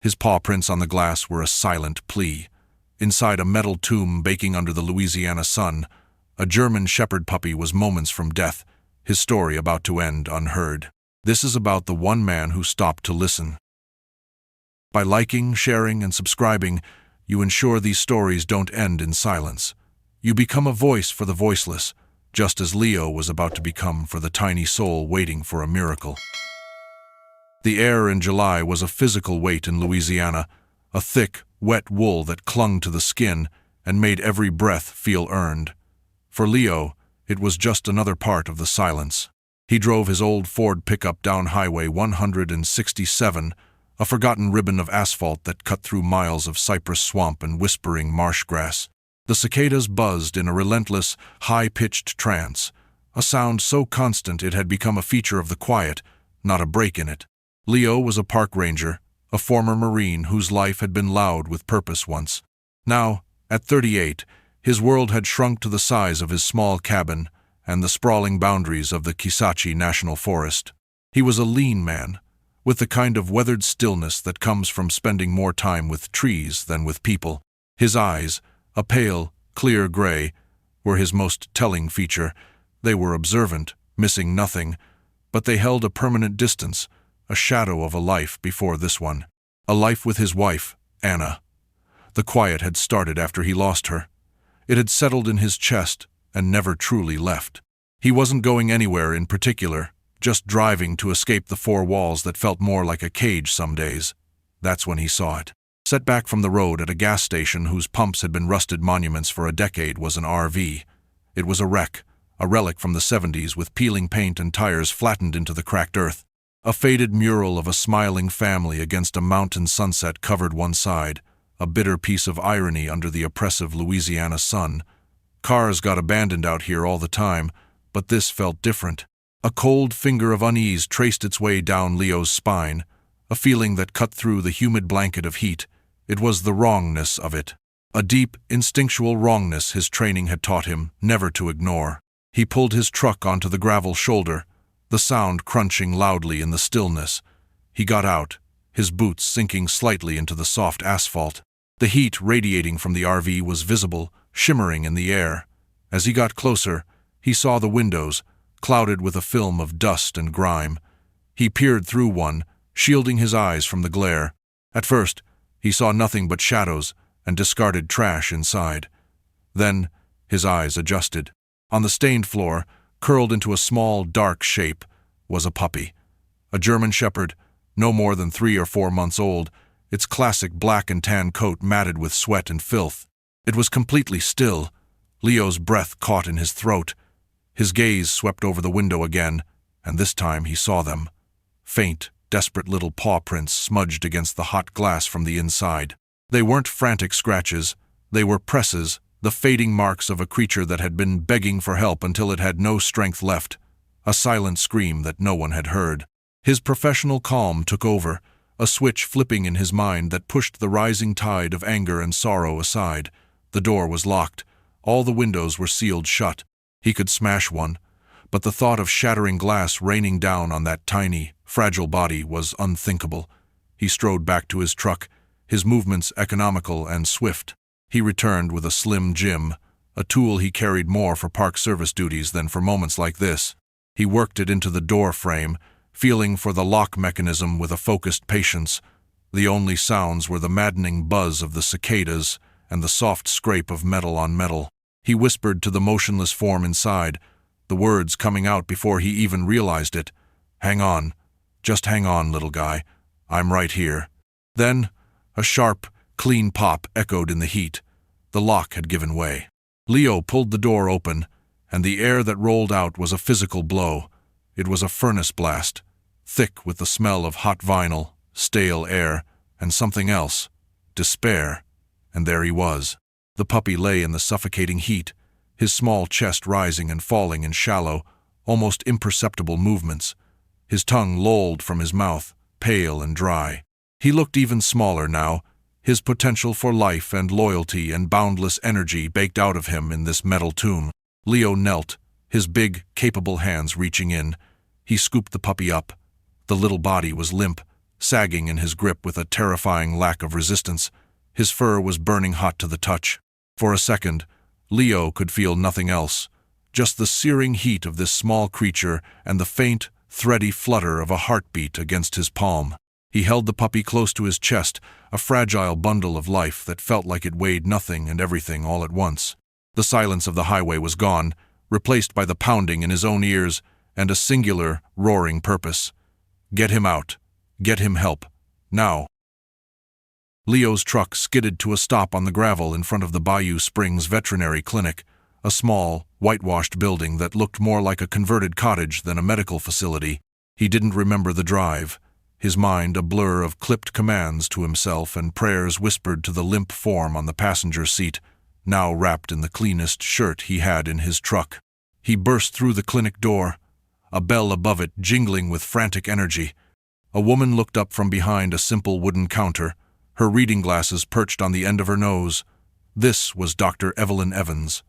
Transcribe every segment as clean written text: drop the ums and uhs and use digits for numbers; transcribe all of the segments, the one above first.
His paw prints on the glass were a silent plea. Inside a metal tomb baking under the Louisiana sun, a German shepherd puppy was moments from death, his story about to end unheard. This is about the one man who stopped to listen. By liking, sharing, and subscribing, you ensure these stories don't end in silence. You become a voice for the voiceless, just as Leo was about to become for the tiny soul waiting for a miracle. The air in July was a physical weight in Louisiana, a thick, wet wool that clung to the skin and made every breath feel earned. For Leo, it was just another part of the silence. He drove his old Ford pickup down Highway 167, a forgotten ribbon of asphalt that cut through miles of cypress swamp and whispering marsh grass. The cicadas buzzed in a relentless, high-pitched trance, a sound so constant it had become a feature of the quiet, not a break in it. Leo was a park ranger, a former Marine whose life had been loud with purpose once. Now, at 38, his world had shrunk to the size of his small cabin and the sprawling boundaries of the Kisatchie National Forest. He was a lean man, with the kind of weathered stillness that comes from spending more time with trees than with people. His eyes, a pale, clear gray, were his most telling feature. They were observant, missing nothing, but they held a permanent distance, a shadow of a life before this one. A life with his wife, Anna. The quiet had started after he lost her. It had settled in his chest and never truly left. He wasn't going anywhere in particular, just driving to escape the four walls that felt more like a cage some days. That's when he saw it. Set back from the road at a gas station whose pumps had been rusted monuments for a decade was an RV. It was a wreck, a relic from the 70s with peeling paint and tires flattened into the cracked earth. A faded mural of a smiling family against a mountain sunset covered one side, a bitter piece of irony under the oppressive Louisiana sun. Cars got abandoned out here all the time, but this felt different. A cold finger of unease traced its way down Leo's spine, a feeling that cut through the humid blanket of heat. It was the wrongness of it. A deep, instinctual wrongness his training had taught him never to ignore. He pulled his truck onto the gravel shoulder, the sound crunching loudly in the stillness. He got out, his boots sinking slightly into the soft asphalt. The heat radiating from the RV was visible, shimmering in the air. As he got closer, he saw the windows, clouded with a film of dust and grime. He peered through one, shielding his eyes from the glare. At first, he saw nothing but shadows and discarded trash inside. Then, his eyes adjusted. On the stained floor, curled into a small, dark shape, was a puppy. A German shepherd, no more than 3 or 4 months old, its classic black and tan coat matted with sweat and filth. It was completely still. Leo's breath caught in his throat. His gaze swept over the window again, and this time he saw them. Faint, desperate little paw prints smudged against the hot glass from the inside. They weren't frantic scratches. They were presses, the fading marks of a creature that had been begging for help until it had no strength left. A silent scream that no one had heard. His professional calm took over, a switch flipping in his mind that pushed the rising tide of anger and sorrow aside. The door was locked. All the windows were sealed shut. He could smash one, but the thought of shattering glass raining down on that tiny, fragile body was unthinkable. He strode back to his truck, his movements economical and swift. He returned with a slim Jim, a tool he carried more for park service duties than for moments like this. He worked it into the door frame, feeling for the lock mechanism with a focused patience. The only sounds were the maddening buzz of the cicadas and the soft scrape of metal on metal. He whispered to the motionless form inside, the words coming out before he even realized it. "Hang on. Just hang on, little guy. I'm right here." Then, a sharp, clean pop echoed in the heat. The lock had given way. Leo pulled the door open, and the air that rolled out was a physical blow. It was a furnace blast, thick with the smell of hot vinyl, stale air, and something else, despair. And there he was. The puppy lay in the suffocating heat, his small chest rising and falling in shallow, almost imperceptible movements. His tongue lolled from his mouth, pale and dry. He looked even smaller now, his potential for life and loyalty and boundless energy baked out of him in this metal tomb. Leo knelt, his big, capable hands reaching in. He scooped the puppy up. The little body was limp, sagging in his grip with a terrifying lack of resistance. His fur was burning hot to the touch. For a second, Leo could feel nothing else, just the searing heat of this small creature and the faint, thready flutter of a heartbeat against his palm. He held the puppy close to his chest, a fragile bundle of life that felt like it weighed nothing and everything all at once. The silence of the highway was gone, replaced by the pounding in his own ears and a singular, roaring purpose. Get him out. Get him help. Now. Leo's truck skidded to a stop on the gravel in front of the Bayou Springs Veterinary Clinic, a small, whitewashed building that looked more like a converted cottage than a medical facility. He didn't remember the drive, his mind a blur of clipped commands to himself and prayers whispered to the limp form on the passenger seat, now wrapped in the cleanest shirt he had in his truck. He burst through the clinic door, a bell above it jingling with frantic energy. A woman looked up from behind a simple wooden counter, her reading glasses perched on the end of her nose. This was Dr. Evelyn Evans.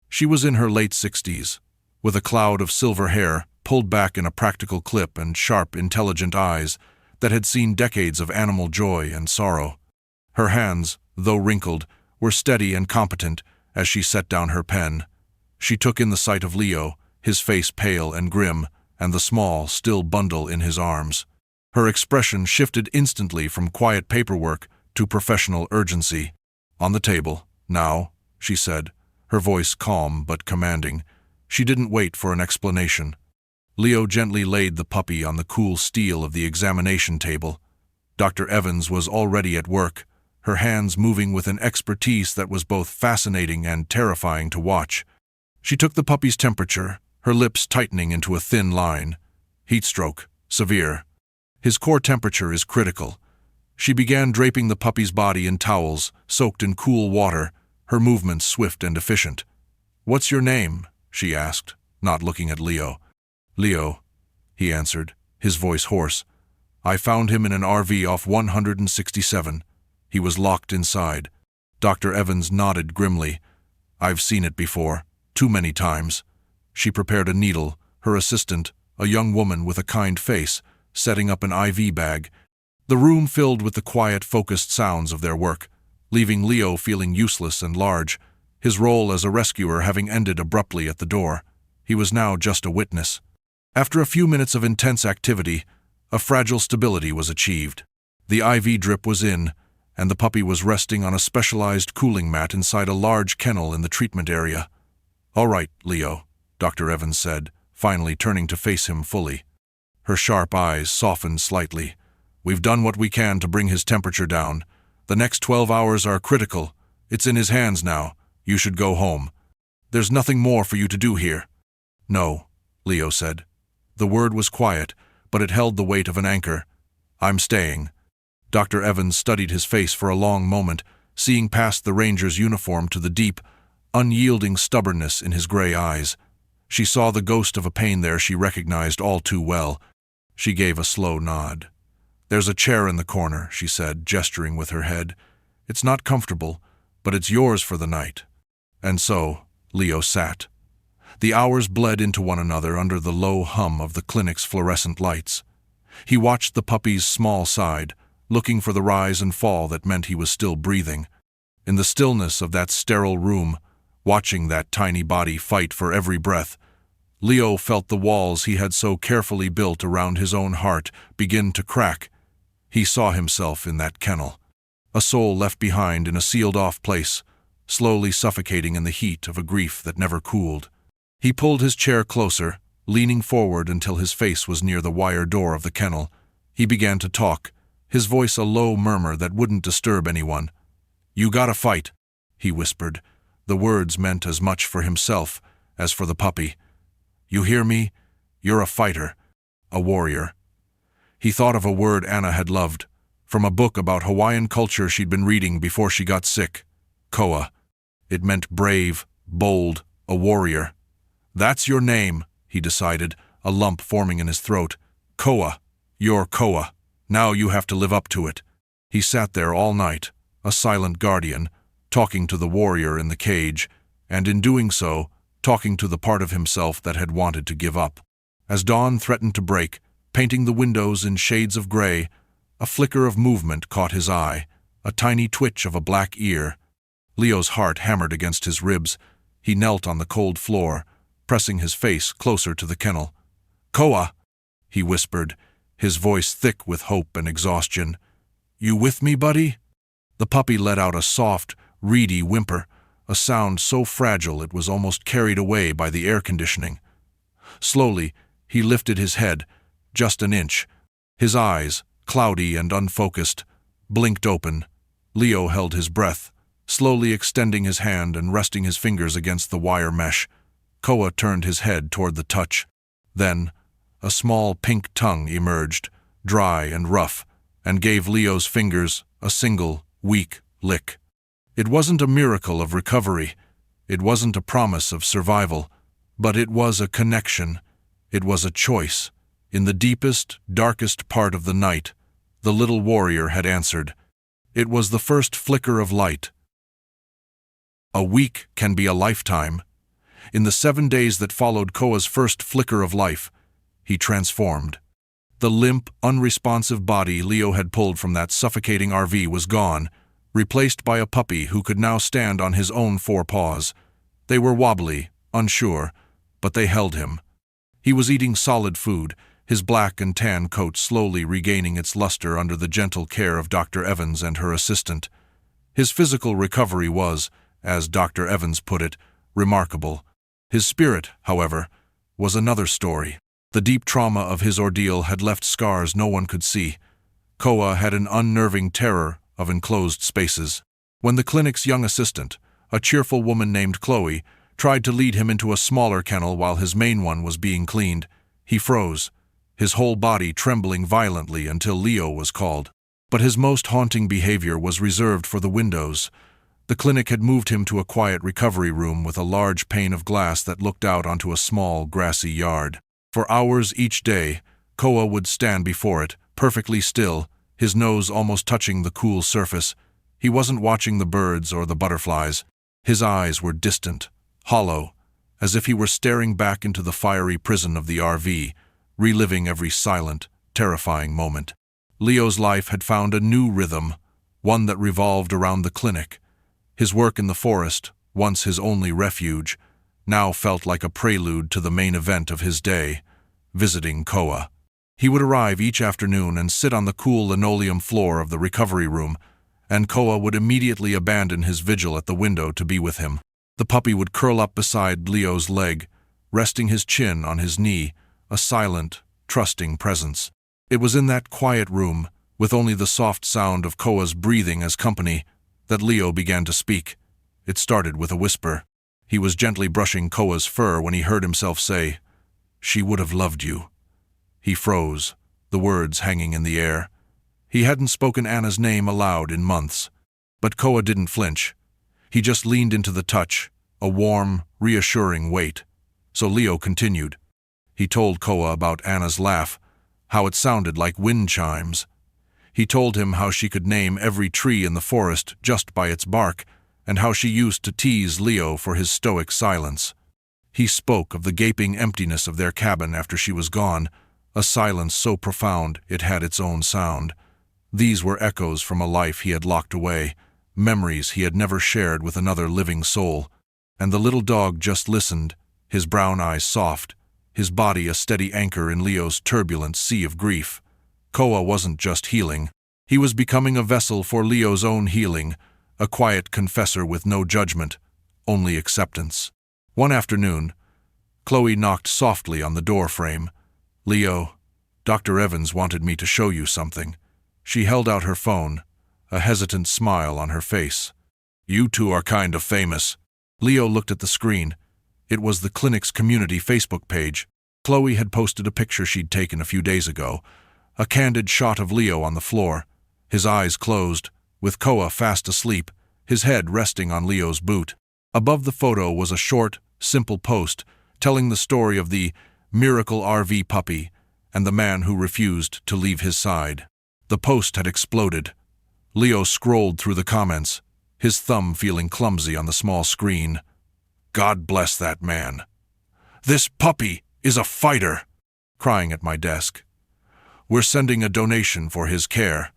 She was in her late 60s, with a cloud of silver hair pulled back in a practical clip and sharp, intelligent eyes that had seen decades of animal joy and sorrow. Her hands, though wrinkled, were steady and competent as she set down her pen. She took in the sight of Leo, his face pale and grim, and the small, still bundle in his arms. Her expression shifted instantly from quiet paperwork to professional urgency. On the table, now, she said, her voice calm but commanding. She didn't wait for an explanation. Leo gently laid the puppy on the cool steel of the examination table. Dr. Evans was already at work, her hands moving with an expertise that was both fascinating and terrifying to watch. She took the puppy's temperature, her lips tightening into a thin line. Heat stroke, severe. His core temperature is critical. She began draping the puppy's body in towels, soaked in cool water, her movements swift and efficient. "What's your name?" she asked, not looking at Leo. "Leo," he answered, his voice hoarse. "I found him in an RV off 167. He was locked inside." Dr. Evans nodded grimly. "I've seen it before, too many times." She prepared a needle, her assistant, a young woman with a kind face, setting up an IV bag. The room filled with the quiet, focused sounds of their work, leaving Leo feeling useless and large, his role as a rescuer having ended abruptly at the door. He was now just a witness. After a few minutes of intense activity, a fragile stability was achieved. The IV drip was in, and the puppy was resting on a specialized cooling mat inside a large kennel in the treatment area. "All right, Leo," Dr. Evans said, finally turning to face him fully. Her sharp eyes softened slightly. "We've done what we can to bring his temperature down. The next 12 hours are critical. It's in his hands now. You should go home. There's nothing more for you to do here." "No," Leo said. The word was quiet, but it held the weight of an anchor. "I'm staying." Dr. Evans studied his face for a long moment, seeing past the ranger's uniform to the deep, unyielding stubbornness in his gray eyes. She saw the ghost of a pain there she recognized all too well. She gave a slow nod. "There's a chair in the corner," she said, gesturing with her head. "It's not comfortable, but it's yours for the night." And so, Leo sat. The hours bled into one another under the low hum of the clinic's fluorescent lights. He watched the puppy's small side, looking for the rise and fall that meant he was still breathing. In the stillness of that sterile room, watching that tiny body fight for every breath, Leo felt the walls he had so carefully built around his own heart begin to crack. He saw himself in that kennel, a soul left behind in a sealed-off place, slowly suffocating in the heat of a grief that never cooled. He pulled his chair closer, leaning forward until his face was near the wire door of the kennel. He began to talk, his voice a low murmur that wouldn't disturb anyone. "You gotta fight," he whispered. The words meant as much for himself as for the puppy. "You hear me? You're a fighter, a warrior." He thought of a word Anna had loved, from a book about Hawaiian culture she'd been reading before she got sick. Koa. It meant brave, bold, a warrior. "That's your name," he decided, a lump forming in his throat. "Koa. You're Koa. Now you have to live up to it." He sat there all night, a silent guardian, talking to the warrior in the cage, and in doing so, talking to the part of himself that had wanted to give up. As dawn threatened to break, painting the windows in shades of gray, A flicker of movement caught his eye, a tiny twitch of a black ear. Leo's heart hammered against his ribs. He knelt on the cold floor, pressing his face closer to the kennel. "Koa," he whispered, his voice thick with hope and exhaustion. "You with me, buddy?" The puppy let out a soft, reedy whimper, a sound so fragile it was almost carried away by the air conditioning. Slowly, he lifted his head, just an inch. His eyes, cloudy and unfocused, blinked open. Leo held his breath, slowly extending his hand and resting his fingers against the wire mesh. Koa turned his head toward the touch. Then, a small pink tongue emerged, dry and rough, and gave Leo's fingers a single, weak lick. It wasn't a miracle of recovery. It wasn't a promise of survival. But it was a connection. It was a choice. In the deepest, darkest part of the night, the little warrior had answered. It was the first flicker of light. A week can be a lifetime. In the 7 days that followed Koa's first flicker of life, he transformed. The limp, unresponsive body Leo had pulled from that suffocating RV was gone, replaced by a puppy who could now stand on his own 4 paws. They were wobbly, unsure, but they held him. He was eating solid food, his black and tan coat slowly regaining its luster under the gentle care of Dr. Evans and her assistant. His physical recovery was, as Dr. Evans put it, remarkable. His spirit, however, was another story. The deep trauma of his ordeal had left scars no one could see. Koa had an unnerving terror of enclosed spaces. When the clinic's young assistant, a cheerful woman named Chloe, tried to lead him into a smaller kennel while his main one was being cleaned, he froze, his whole body trembling violently until Leo was called. But his most haunting behavior was reserved for the windows. The clinic had moved him to a quiet recovery room with a large pane of glass that looked out onto a small, grassy yard. For hours each day, Koa would stand before it, perfectly still, his nose almost touching the cool surface. He wasn't watching the birds or the butterflies. His eyes were distant, hollow, as if he were staring back into the fiery prison of the RV, reliving every silent, terrifying moment. Leo's life had found a new rhythm, one that revolved around the clinic. His work in the forest, once his only refuge, now felt like a prelude to the main event of his day, visiting Koa. He would arrive each afternoon and sit on the cool linoleum floor of the recovery room, and Koa would immediately abandon his vigil at the window to be with him. The puppy would curl up beside Leo's leg, resting his chin on his knee, a silent, trusting presence. It was in that quiet room, with only the soft sound of Koa's breathing as company, that Leo began to speak. It started with a whisper. He was gently brushing Koa's fur when he heard himself say, "She would have loved you." He froze, the words hanging in the air. He hadn't spoken Anna's name aloud in months. But Koa didn't flinch. He just leaned into the touch, a warm, reassuring weight. So Leo continued. He told Koa about Anna's laugh, how it sounded like wind chimes. He told him how she could name every tree in the forest just by its bark, and how she used to tease Leo for his stoic silence. He spoke of the gaping emptiness of their cabin after she was gone, a silence so profound it had its own sound. These were echoes from a life he had locked away, memories he had never shared with another living soul. And the little dog just listened, his brown eyes soft, his body a steady anchor in Leo's turbulent sea of grief. Koa wasn't just healing. He was becoming a vessel for Leo's own healing, a quiet confessor with no judgment, only acceptance. One afternoon, Chloe knocked softly on the door frame. "Leo, Dr. Evans wanted me to show you something." She held out her phone, a hesitant smile on her face. "You two are kind of famous." Leo looked at the screen. It was the clinic's community Facebook page. Chloe had posted a picture she'd taken a few days ago, a candid shot of Leo on the floor, his eyes closed, with Koa fast asleep, his head resting on Leo's boot. Above the photo was a short, simple post telling the story of the miracle RV puppy and the man who refused to leave his side. The post had exploded. Leo scrolled through the comments, his thumb feeling clumsy on the small screen. "God bless that man. This puppy is a fighter," crying at my desk. We're sending a donation for his care.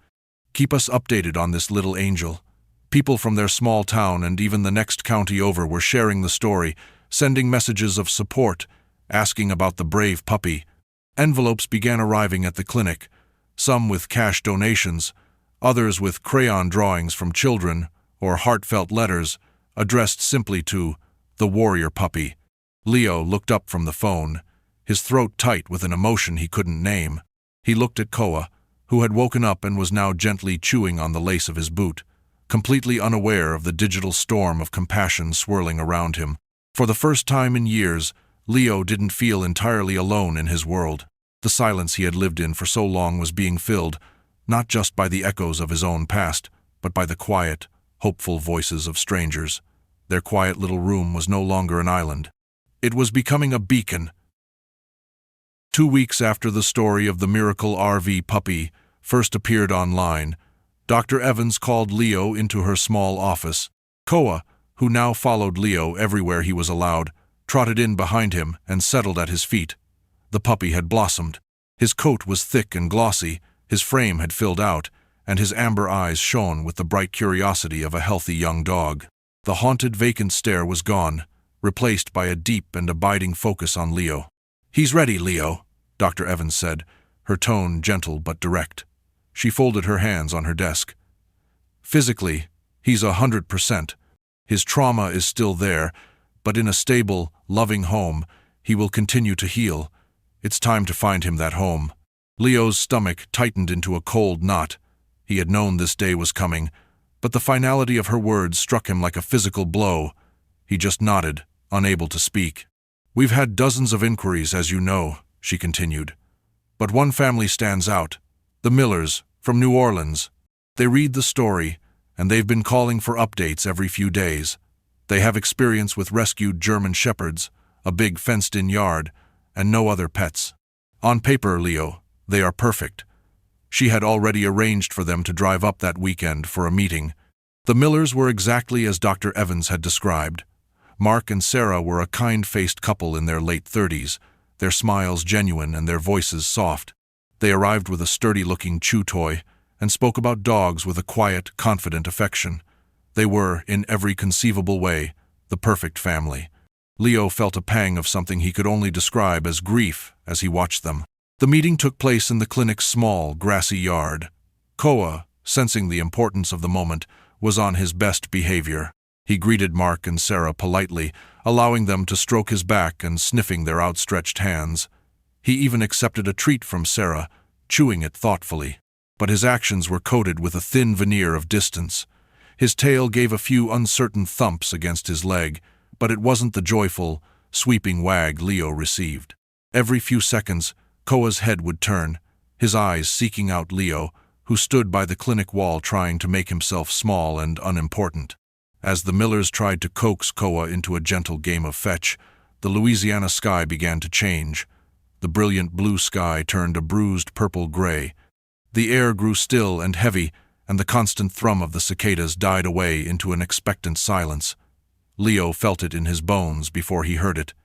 Keep us updated on this little angel." People from their small town and even the next county over were sharing the story, sending messages of support, asking about the brave puppy. Envelopes began arriving at the clinic, some with cash donations, others with crayon drawings from children or heartfelt letters addressed simply to the warrior puppy. Leo looked up from the phone, his throat tight with an emotion he couldn't name. He looked at Koa, who had woken up and was now gently chewing on the lace of his boot, completely unaware of the digital storm of compassion swirling around him. For the first time in years, Leo didn't feel entirely alone in his world. The silence he had lived in for so long was being filled, not just by the echoes of his own past, but by the quiet, hopeful voices of strangers. Their quiet little room was no longer an island. It was becoming a beacon. 2 weeks after the story of the miracle RV puppy first appeared online, Dr. Evans called Leo into her small office. Koa, who now followed Leo everywhere he was allowed, trotted in behind him and settled at his feet. The puppy had blossomed. His coat was thick and glossy, his frame had filled out, and his amber eyes shone with the bright curiosity of a healthy young dog. The haunted, vacant stare was gone, replaced by a deep and abiding focus on Leo. "He's ready, Leo," Dr. Evans said, her tone gentle but direct. She folded her hands on her desk. "Physically, he's 100%. His trauma is still there, but in a stable, loving home, he will continue to heal. It's time to find him that home." Leo's stomach tightened into a cold knot. He had known this day was coming, but the finality of her words struck him like a physical blow. He just nodded, unable to speak. "We've had dozens of inquiries, as you know," she continued. "But one family stands out. The Millers, from New Orleans. They read the story, and they've been calling for updates every few days. They have experience with rescued German shepherds, a big fenced-in yard, and no other pets. On paper, Leo, they are perfect." She had already arranged for them to drive up that weekend for a meeting. The Millers were exactly as Dr. Evans had described. Mark and Sarah were a kind-faced couple in their late 30s, their smiles genuine and their voices soft. They arrived with a sturdy-looking chew toy and spoke about dogs with a quiet, confident affection. They were, in every conceivable way, the perfect family. Leo felt a pang of something he could only describe as grief as he watched them. The meeting took place in the clinic's small, grassy yard. Koa, sensing the importance of the moment, was on his best behavior. He greeted Mark and Sarah politely, allowing them to stroke his back and sniffing their outstretched hands. He even accepted a treat from Sarah, chewing it thoughtfully. But his actions were coated with a thin veneer of distance. His tail gave a few uncertain thumps against his leg, but it wasn't the joyful, sweeping wag Leo received. Every few seconds, Koa's head would turn, his eyes seeking out Leo, who stood by the clinic wall trying to make himself small and unimportant. As the Millers tried to coax Koa into a gentle game of fetch, the Louisiana sky began to change. The brilliant blue sky turned a bruised purple-gray. The air grew still and heavy, and the constant thrum of the cicadas died away into an expectant silence. Leo felt it in his bones before he heard it.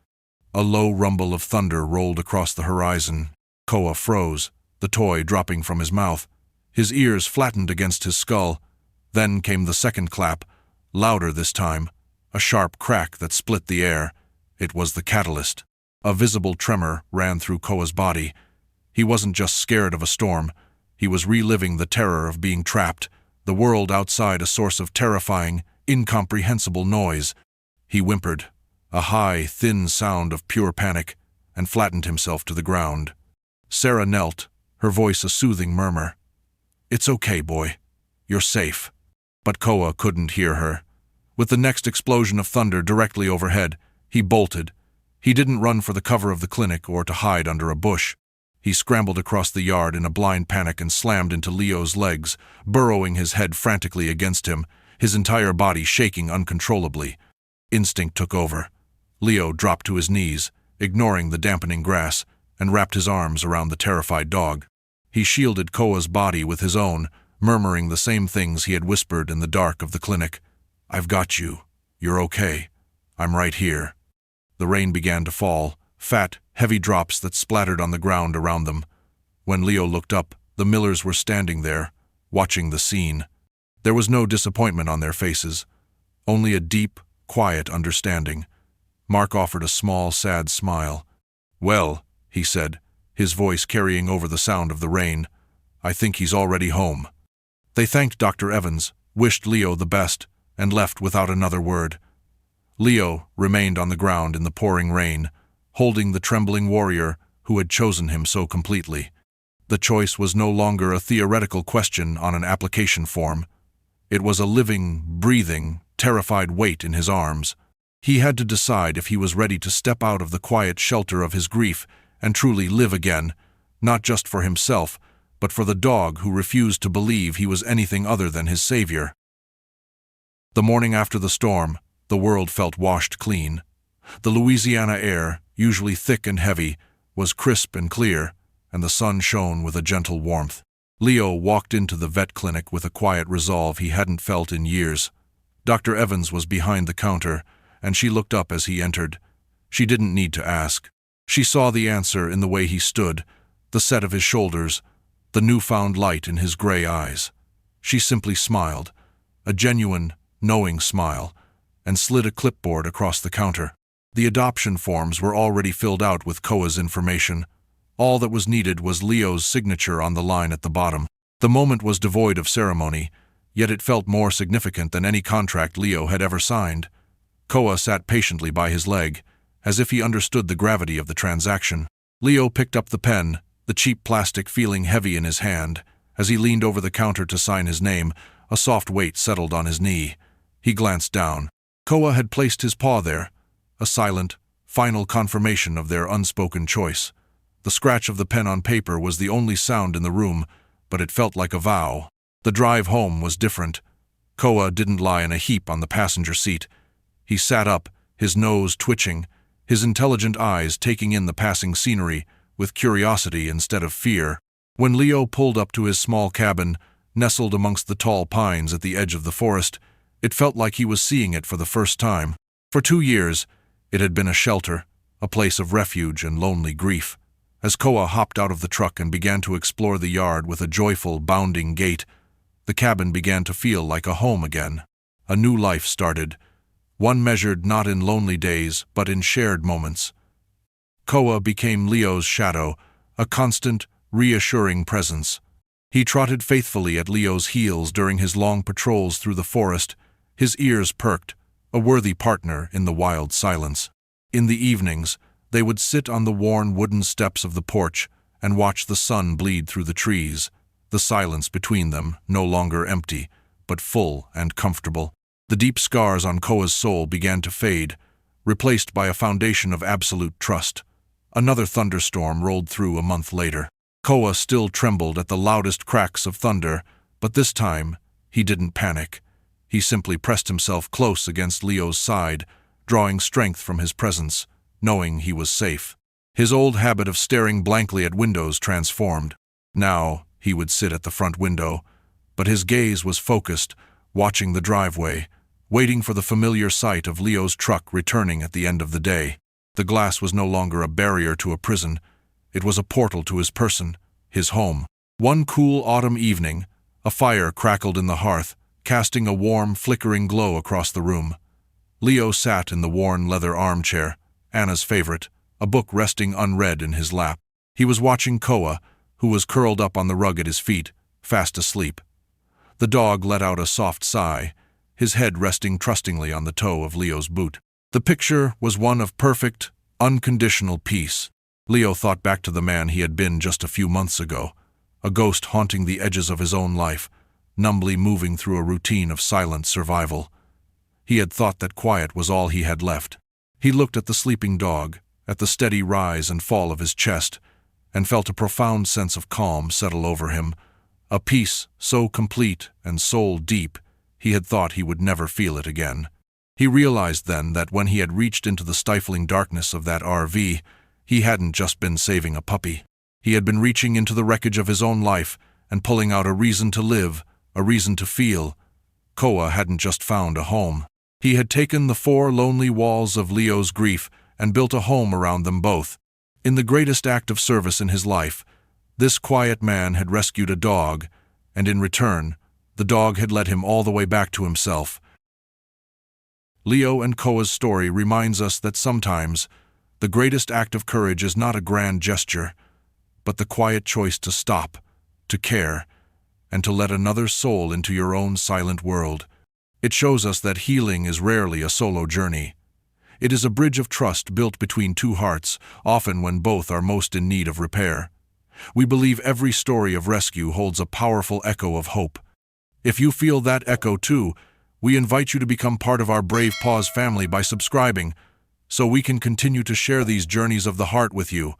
A low rumble of thunder rolled across the horizon. Koa froze, the toy dropping from his mouth. His ears flattened against his skull. Then came the second clap, louder this time, a sharp crack that split the air. It was the catalyst. A visible tremor ran through Koa's body. He wasn't just scared of a storm. He was reliving the terror of being trapped, the world outside a source of terrifying, incomprehensible noise. He whimpered, a high, thin sound of pure panic, and flattened himself to the ground. Sarah knelt, her voice a soothing murmur. "It's okay, boy. You're safe." But Koa couldn't hear her. With the next explosion of thunder directly overhead, he bolted. He didn't run for the cover of the clinic or to hide under a bush. He scrambled across the yard in a blind panic and slammed into Leo's legs, burrowing his head frantically against him, his entire body shaking uncontrollably. Instinct took over. Leo dropped to his knees, ignoring the dampening grass, and wrapped his arms around the terrified dog. He shielded Koa's body with his own, murmuring the same things he had whispered in the dark of the clinic. "I've got you. You're okay. I'm right here." The rain began to fall, fat, heavy drops that splattered on the ground around them. When Leo looked up, the Millers were standing there, watching the scene. There was no disappointment on their faces, only a deep, quiet understanding. Mark offered a small, sad smile. "Well," he said, his voice carrying over the sound of the rain, "I think he's already home." They thanked Dr. Evans, wished Leo the best, and left without another word. Leo remained on the ground in the pouring rain, holding the trembling warrior who had chosen him so completely. The choice was no longer a theoretical question on an application form. It was a living, breathing, terrified weight in his arms. He had to decide if he was ready to step out of the quiet shelter of his grief and truly live again, not just for himself, but for the dog who refused to believe he was anything other than his savior. The morning after the storm, the world felt washed clean. The Louisiana air, usually thick and heavy, was crisp and clear, and the sun shone with a gentle warmth. Leo walked into the vet clinic with a quiet resolve he hadn't felt in years. Dr. Evans was behind the counter, and she looked up as he entered. She didn't need to ask. She saw the answer in the way he stood, the set of his shoulders, the newfound light in his gray eyes. She simply smiled, a genuine, knowing smile, and slid a clipboard across the counter. The adoption forms were already filled out with Koa's information. All that was needed was Leo's signature on the line at the bottom. The moment was devoid of ceremony, yet it felt more significant than any contract Leo had ever signed. Koa sat patiently by his leg, as if he understood the gravity of the transaction. Leo picked up the pen, the cheap plastic feeling heavy in his hand. As he leaned over the counter to sign his name, a soft weight settled on his knee. He glanced down. Koa had placed his paw there, a silent, final confirmation of their unspoken choice. The scratch of the pen on paper was the only sound in the room, but it felt like a vow. The drive home was different. Koa didn't lie in a heap on the passenger seat. He sat up, his nose twitching, his intelligent eyes taking in the passing scenery with curiosity instead of fear. When Leo pulled up to his small cabin, nestled amongst the tall pines at the edge of the forest, it felt like he was seeing it for the first time. For 2 years, it had been a shelter, a place of refuge and lonely grief. As Koa hopped out of the truck and began to explore the yard with a joyful, bounding gait, the cabin began to feel like a home again. A new life started, one measured not in lonely days, but in shared moments. Koa became Leo's shadow, a constant, reassuring presence. He trotted faithfully at Leo's heels during his long patrols through the forest, his ears perked, a worthy partner in the wild silence. In the evenings, they would sit on the worn wooden steps of the porch and watch the sun bleed through the trees, the silence between them no longer empty, but full and comfortable. The deep scars on Koa's soul began to fade, replaced by a foundation of absolute trust. Another thunderstorm rolled through a month later. Koa still trembled at the loudest cracks of thunder, but this time he didn't panic. He simply pressed himself close against Leo's side, drawing strength from his presence, knowing he was safe. His old habit of staring blankly at windows transformed. Now he would sit at the front window, but his gaze was focused, watching the driveway, waiting for the familiar sight of Leo's truck returning at the end of the day. The glass was no longer a barrier to a prison. It was a portal to his person, his home. One cool autumn evening, a fire crackled in the hearth, casting a warm, flickering glow across the room. Leo sat in the worn leather armchair, Anna's favorite, a book resting unread in his lap. He was watching Koa, who was curled up on the rug at his feet, fast asleep. The dog let out a soft sigh, his head resting trustingly on the toe of Leo's boot. The picture was one of perfect, unconditional peace. Leo thought back to the man he had been just a few months ago, a ghost haunting the edges of his own life, numbly moving through a routine of silent survival. He had thought that quiet was all he had left. He looked at the sleeping dog, at the steady rise and fall of his chest, and felt a profound sense of calm settle over him, a peace so complete and soul-deep he had thought he would never feel it again. He realized then that when he had reached into the stifling darkness of that RV, he hadn't just been saving a puppy. He had been reaching into the wreckage of his own life and pulling out a reason to live, a reason to feel. Koa hadn't just found a home. He had taken the 4 lonely walls of Leo's grief and built a home around them both. In the greatest act of service in his life, This quiet man had rescued a dog, and in return, the dog had led him all the way back to himself. Leo and Koa's story reminds us that sometimes the greatest act of courage is not a grand gesture, but the quiet choice to stop, to care, and to let another soul into your own silent world. It shows us that healing is rarely a solo journey. It is a bridge of trust built between two hearts, often when both are most in need of repair. We believe every story of rescue holds a powerful echo of hope. If you feel that echo too, we invite you to become part of our Brave Paws family by subscribing, so we can continue to share these journeys of the heart with you.